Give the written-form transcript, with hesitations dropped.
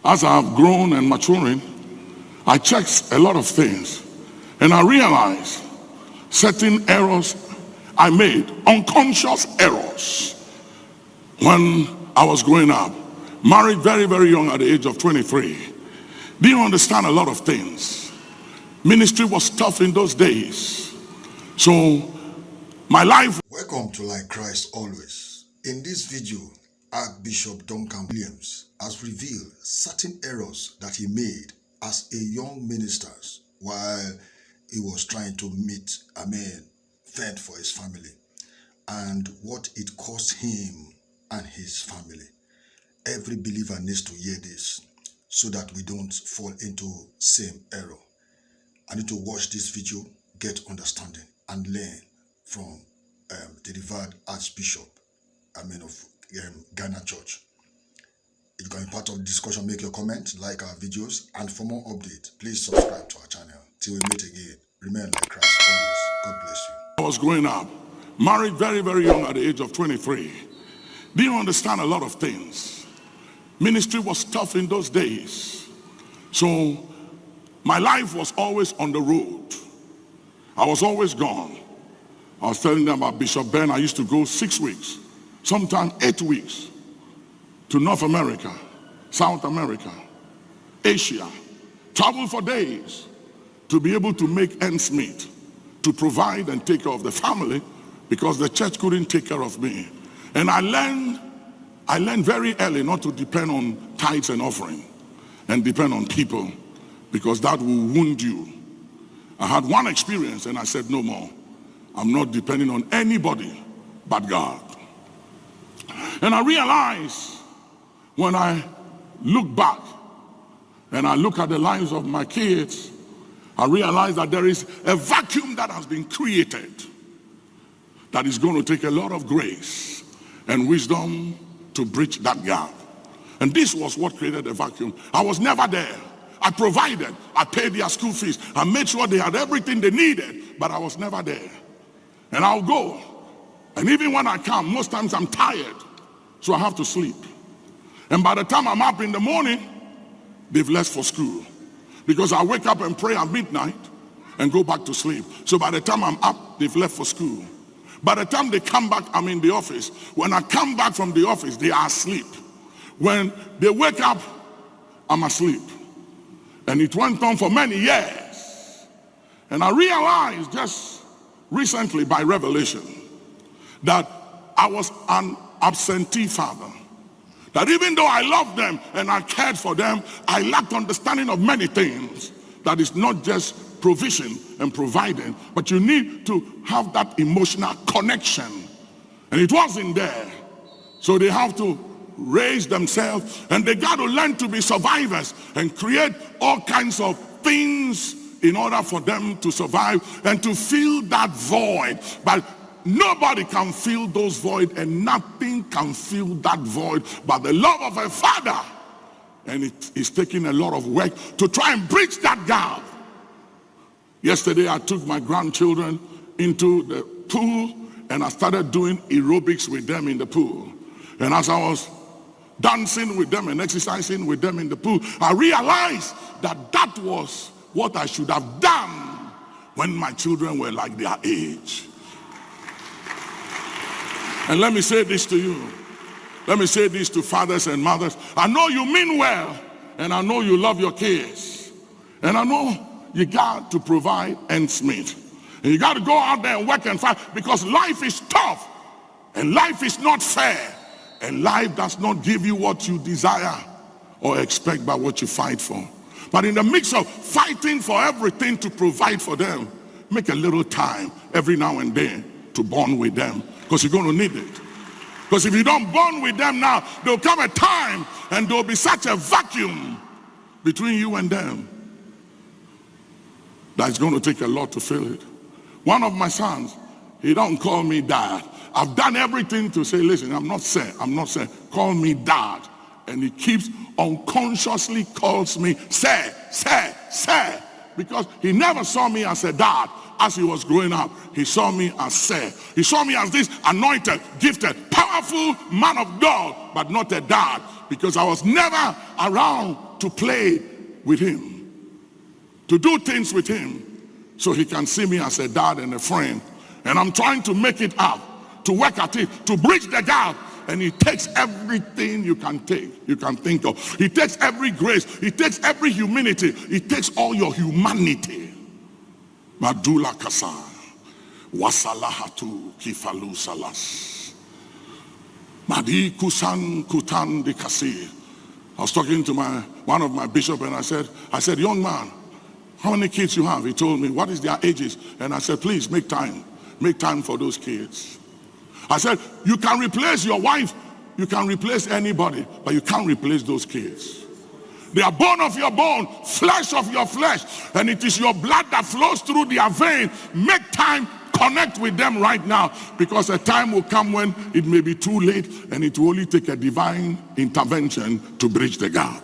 as I've grown and maturing, I checked a lot of things, and I realized certain errors I made, unconscious errors, when I was growing up. Married very, very young at the age of 23. Didn't understand a lot of things. Ministry was tough in those days. So my life... Welcome to Like Christ Always. In this video, Archbishop Duncan-Williams has revealed certain errors that he made as a young minister while he was trying to meet fend for his family, and what it cost him and his family. Every believer needs to hear this so that we don't fall into same error. I need to watch this video, get understanding, and learn from the revered Archbishop of Ghana Church. You can be part of the discussion, make your comment, like our videos, and for more updates, please subscribe to our channel. Till we meet again, remain like Christ always. God bless you. I was growing up, married very, very young at the age of 23. Didn't understand a lot of things. Ministry was tough in those days. So my life was always on the road. I was always gone. I was telling them about Bishop Ben. I used to go 6 weeks, sometimes 8 weeks, to North America, South America, Asia, travel for days to be able to make ends meet, to provide and take care of the family, because the church couldn't take care of me. And I learned very early not to depend on tithes and offering and depend on people, because that will wound you. I had one experience and I said, no more. I'm not depending on anybody but God. And I realized when I look back and I look at the lives of my kids, I realize that there is a vacuum that has been created that is going to take a lot of grace and wisdom to bridge that gap. And this was what created a vacuum. I was never there. I provided, I paid their school fees, I made sure they had everything they needed, but I was never there. And I'll go. And even when I come, most times I'm tired, so I have to sleep. And by the time I'm up in the morning, they've left for school, because I wake up and pray at midnight and go back to sleep. So by the time I'm up, they've left for school. By the time they come back, I'm in the office. When I come back from the office, they are asleep. When they wake up, I'm asleep. And it went on for many years. And I realized just recently by revelation that I was an absentee father. That even though I loved them and I cared for them, I lacked understanding of many things. That is not just provision and providing, but you need to have that emotional connection. And it wasn't there. So they have to raise themselves, and they got to learn to be survivors and create all kinds of things in order for them to survive and to fill that void. But nobody can fill those void, and nothing can fill that void but the love of a father. And it is taking a lot of work to try and bridge that gap. Yesterday I took my grandchildren into the pool and I started doing aerobics with them in the pool. And as I was dancing with them and exercising with them in the pool, I realized that that was what I should have done when my children were like their age. And let me say this to you. Let me say this to fathers and mothers. I know you mean well, and I know you love your kids, and I know you got to provide ends meet, and you got to go out there and work and fight, because life is tough and life is not fair, and life does not give you what you desire or expect by what you fight for. But in the mix of fighting for everything to provide for them, make a little time every now and then to bond with them, because you're going to need it. Because if you don't bond with them now, there'll come a time and there'll be such a vacuum between you and them that it's going to take a lot to fill it. One of my sons, he don't call me dad. I've done everything to say, listen, I'm not saying, call me dad. And he keeps unconsciously calls me sir, because he never saw me as a dad. As he was growing up, he saw me as sir. He saw me as this anointed, gifted, powerful man of God, but not a dad. because I was never around to play with him, to do things with him, so he can see me as a dad and a friend. And I'm trying to make it up, to work at it, to bridge the gap. And he takes everything you can think of. He takes every grace. He takes every humility. He takes all your humanity. Madula kasa, wasalahatu kifalu salas. Madi kusan kutan de kasi. I was talking to one of my bishops, and I said, young man, how many kids you have? He told me, what is their ages? And I said, please make time for those kids. I said, you can replace your wife, you can replace anybody, but you can't replace those kids. They are bone of your bone, flesh of your flesh, and it is your blood that flows through their vein. Make time, connect with them right now, because a time will come when it may be too late, and it will only take a divine intervention to bridge the gap.